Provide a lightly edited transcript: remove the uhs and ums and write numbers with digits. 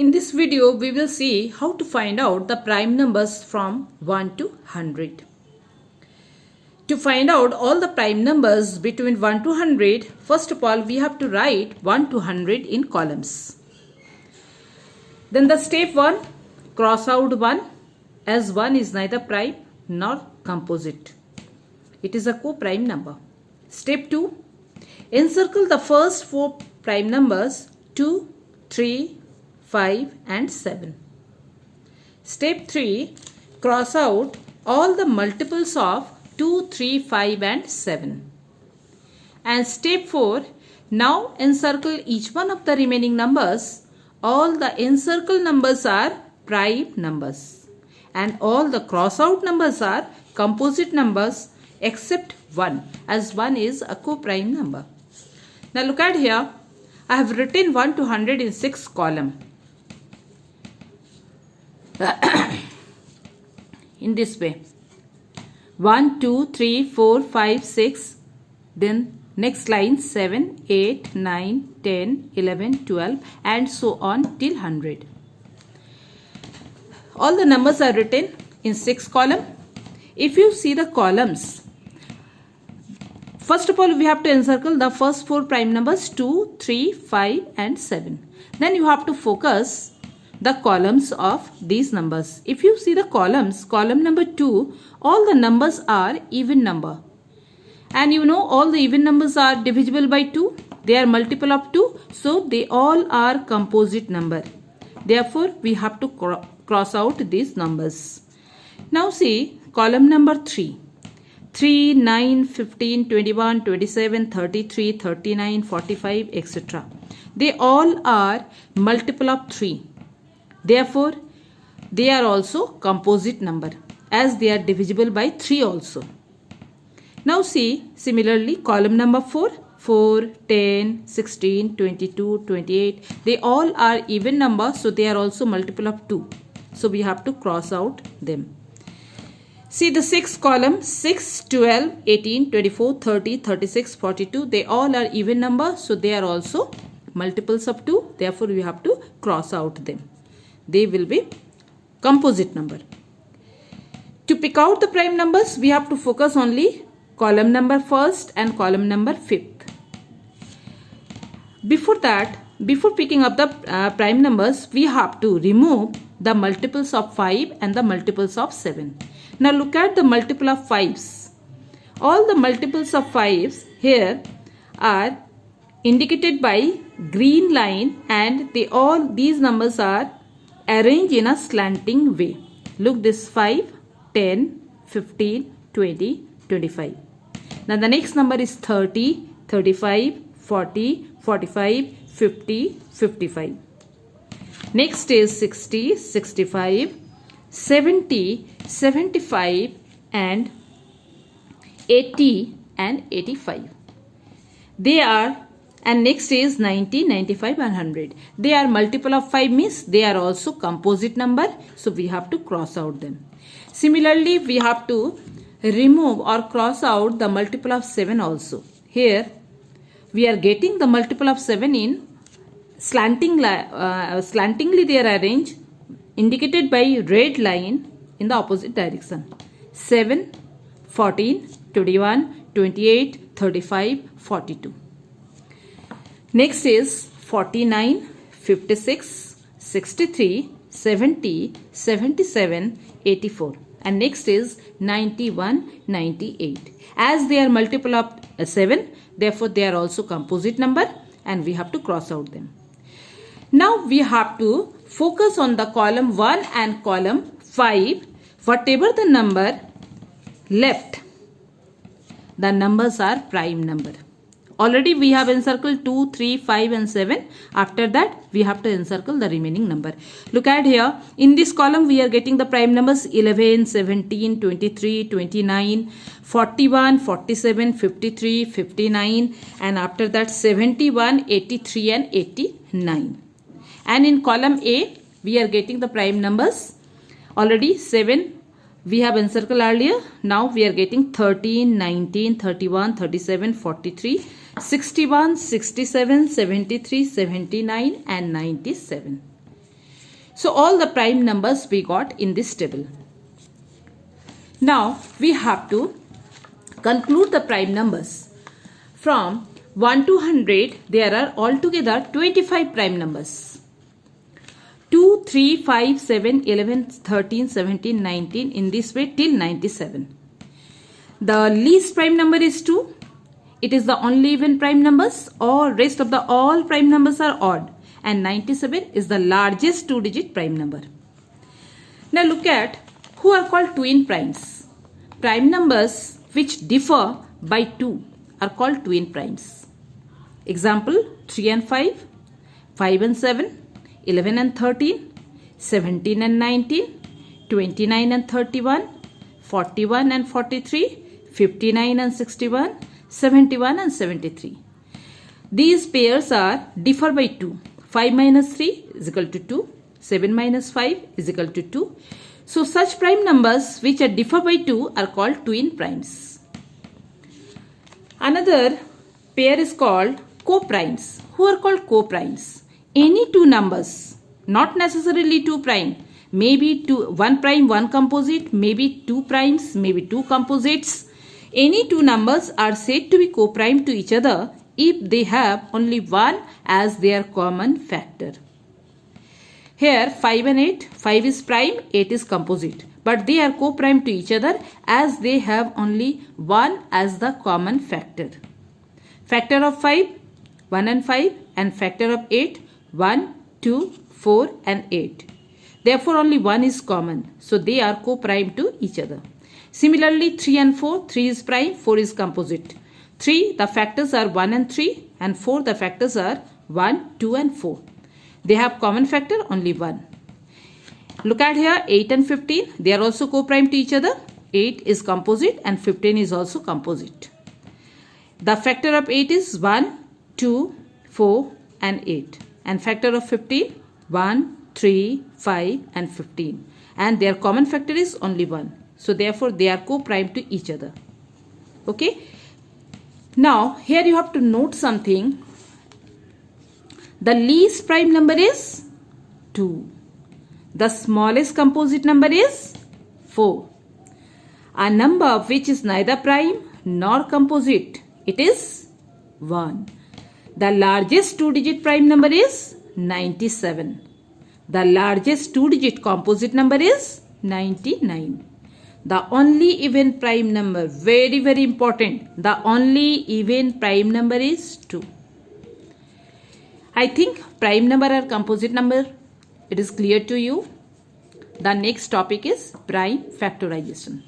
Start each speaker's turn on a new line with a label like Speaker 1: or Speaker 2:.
Speaker 1: In this video, we will see how to find out the prime numbers from 1 to 100. To find out all the prime numbers between 1 to 100, first of all, we have to write 1 to 100 in columns. Then the step 1, cross out 1 as 1 is neither prime nor composite. It is a co-prime number. Step 2, encircle the first 4 prime numbers 2, 3, 5 and 7. Step 3, cross out all the multiples of 2, 3, 5 and 7. And step 4, now encircle each one of the remaining numbers. All the encircled numbers are prime numbers. And all the cross out numbers are composite numbers except 1, as 1 is a co-prime number. Now look at here. I have written 1 to 100 in 6 columns. In this way, 1, 2, 3, 4, 5, 6, then next line 7, 8, 9, 10, 11, 12 and so on till 100. All the numbers are written in 6 columns. If you see the columns, first of all we have to encircle the first 4 prime numbers 2, 3, 5 and 7. Then you have to focus the columns of these numbers. If you see the columns, column number 2, all the numbers are even number. And you know all the even numbers are divisible by 2. They are multiple of 2. So they all are composite number. Therefore, we have to cross out these numbers. Now see column number 3. 3, 9, 15, 21, 27, 33, 39, 45, etc. They all are multiple of 3. Therefore, they are also composite number as they are divisible by 3 also. Now see similarly column number 4, 4, 10, 16, 22, 28. They all are even number, so they are also multiple of 2. So we have to cross out them. See the 6th column 6, 12, 18, 24, 30, 36, 42. They all are even number, so they are also multiples of 2. Therefore, we have to cross out them. They will be composite number. To pick out the prime numbers, we have to focus only column number 1st and column number 5th. Before that, before picking up the prime numbers, we have to remove the multiples of 5 and the multiples of 7. Now look at the multiple of 5s. All the multiples of 5s here are indicated by green line, and these numbers are arranged in a slanting way. Look, this 5, 10, 15, 20, 25. Now the next number is 30, 35, 40, 45, 50, 55. Next is 60, 65, 70, 75 and 80 and 85. They are, and next is 90, 95 and 100. They are multiple of 5 means they are also composite number. So we have to cross out them. Similarly, we have to remove or cross out the multiple of 7 also. Here we are getting the multiple of 7 in slantingly they are arranged, indicated by red line in the opposite direction. 7, 14, 21, 28, 35, 42. Next is 49, 56, 63, 70, 77, 84. And next is 91, 98. As they are multiple of 7, therefore they are also composite number and we have to cross out them. Now we have to focus on the column 1 and column 5. Whatever the number left, the numbers are prime number. Already we have encircled 2, 3, 5 and 7. After that we have to encircle the remaining number. Look at here. In this column we are getting the prime numbers 11, 17, 23, 29, 41, 47, 53, 59 and after that 71, 83 and 89. And in column A we are getting the prime numbers. Already 7 we have encircled earlier. Now we are getting 13, 19, 31, 37, 43, 61, 67, 73, 79 and 97. So all the prime numbers we got in this table. Now we have to conclude the prime numbers. From 1 to 100, there are altogether 25 prime numbers. 2, 3, 5, 7, 11, 13, 17, 19, in this way till 97. The least prime number is 2. It is the only even prime numbers, or rest of the all prime numbers are odd, and 97 is the largest 2-digit prime number. Now look at who are called twin primes. Prime numbers which differ by 2 are called twin primes. Example, 3 and 5, 5 and 7, 11 and 13, 17 and 19, 29 and 31, 41 and 43, 59 and 61, 71 and 73. These pairs are differ by 2. 5 minus 3 is equal to 2. 7 minus 5 is equal to 2. So such prime numbers which are differ by 2 are called twin primes. Another pair is called co-primes. Who are called co-primes? Any two numbers, not necessarily 2 prime, maybe 1 prime, 1 composite, maybe 2 primes, maybe 2 composites. Any two numbers are said to be co-prime to each other if they have only 1 as their common factor. Here 5 and 8, 5 is prime, 8 is composite, but they are co-prime to each other as they have only 1 as the common factor. Factor of 5, 1 and 5, and factor of 8, 1, 2, 4 and 8. Therefore only 1 is common, so they are co-prime to each other. Similarly 3 and 4, 3 is prime, 4 is composite. 3, the factors are 1 and 3, and 4, the factors are 1, 2 and 4. They have common factor only 1. Look at here 8 and 15, they are also co-prime to each other. 8 is composite and 15 is also composite. The factor of 8 is 1, 2, 4 and 8. And factor of 15, 1, 3, 5 and 15. And their common factor is only 1. So therefore they are co-prime to each other. Okay. Now here you have to note something. The least prime number is 2. The smallest composite number is 4. A number which is neither prime nor composite, it is 1. The largest 2-digit prime number is 97. The largest 2-digit composite number is 99. The only even prime number, very very important, the only even prime number is 2. I think prime number or composite number, it is clear to you. The next topic is prime factorization.